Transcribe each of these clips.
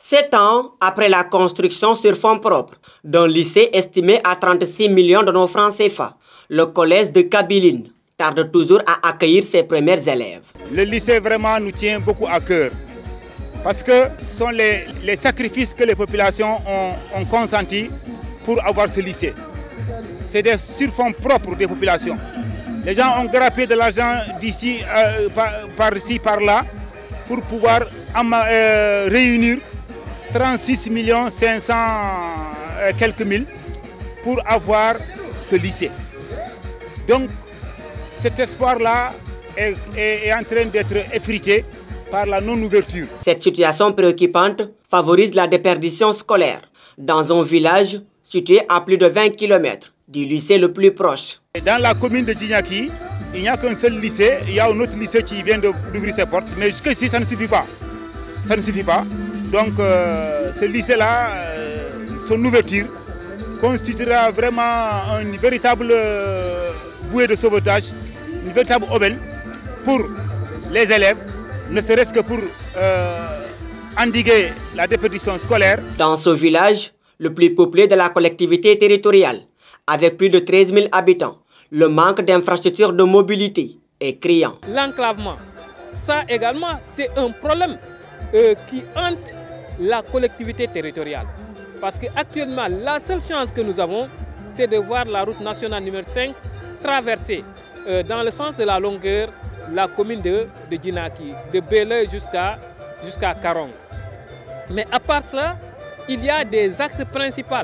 7 ans après la construction sur fonds propres d'un lycée estimé à 36 millions de nos francs CFA, le collège de Kabiline tarde toujours à accueillir ses premiers élèves. Le lycée vraiment nous tient beaucoup à cœur parce que ce sont les sacrifices que les populations ont consentis pour avoir ce lycée. C'est des surfonds propres des populations. Les gens ont grappé de l'argent d'ici, par-ci, par-là pour pouvoir réunir 36 500 quelques mille pour avoir ce lycée. Donc cet espoir-là est en train d'être effrité par la non-ouverture. Cette situation préoccupante favorise la déperdition scolaire dans un village situé à plus de 20 km du lycée le plus proche. Dans la commune de Djignaki, il n'y a qu'un seul lycée, il y a un autre lycée qui vient d'ouvrir ses portes, mais jusqu'ici ça ne suffit pas. Ça ne suffit pas. Donc ce lycée-là, son ouverture constituera vraiment une véritable bouée de sauvetage, une véritable aubaine pour les élèves, ne serait-ce que pour endiguer la déperdition scolaire. Dans ce village, le plus peuplé de la collectivité territoriale, avec plus de 13 000 habitants, le manque d'infrastructures de mobilité est criant. L'enclavement, ça également, c'est un problème qui hante la collectivité territoriale. Parce qu'actuellement, la seule chance que nous avons, c'est de voir la route nationale numéro 5 traverser dans le sens de la longueur la commune de Djignaki, de Béleuil jusqu'à Karong. Mais à part cela, il y a des axes principaux,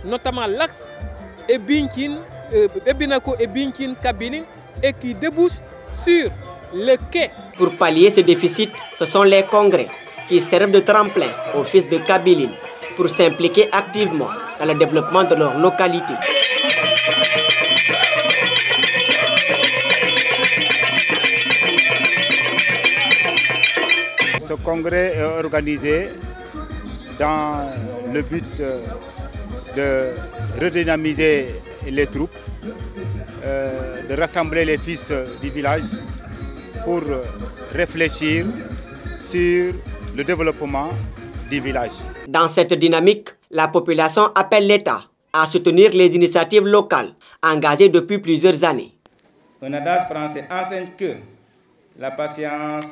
notamment l'axe Ebinako et Binkin Kabiline, et qui débouche sur le quai. Pour pallier ce déficit, ce sont les congrès qui servent de tremplin aux fils de Kabiline pour s'impliquer activement dans le développement de leur localité. Ce congrès est organisé dans le but de redynamiser les troupes, de rassembler les fils du village pour réfléchir sur le développement du village. Dans cette dynamique, la population appelle l'État à soutenir les initiatives locales engagées depuis plusieurs années. Un adage français enseigne que la patience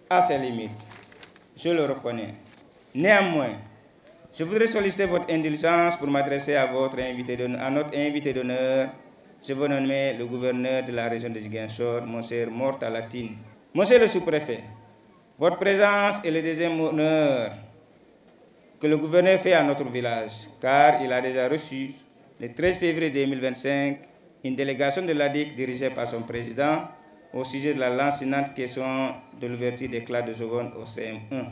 a ses limites. Je le reconnais. Néanmoins, je voudrais solliciter votre indulgence pour m'adresser à notre invité d'honneur. Je veux nommer le gouverneur de la région de Ziguinchor, Monsieur Mor Talla Tine. Monsieur le sous-préfet, votre présence est le deuxième honneur que le gouverneur fait à notre village, car il a déjà reçu, le 13 février 2025, une délégation de l'ADIC dirigée par son président au sujet de la lancinante question de l'ouverture des classes de seconde au CM1.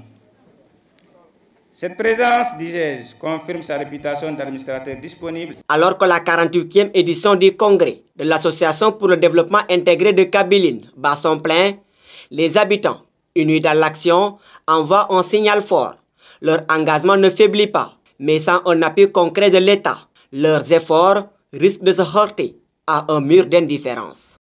Cette présence, dis-je, confirme sa réputation d'administrateur disponible. Alors que la 48e édition du congrès de l'Association pour le développement intégré de Kabiline bat son plein, les habitants, unis dans l'action, envoient un signal fort. Leur engagement ne faiblit pas, mais sans un appui concret de l'État, leurs efforts risquent de se heurter à un mur d'indifférence.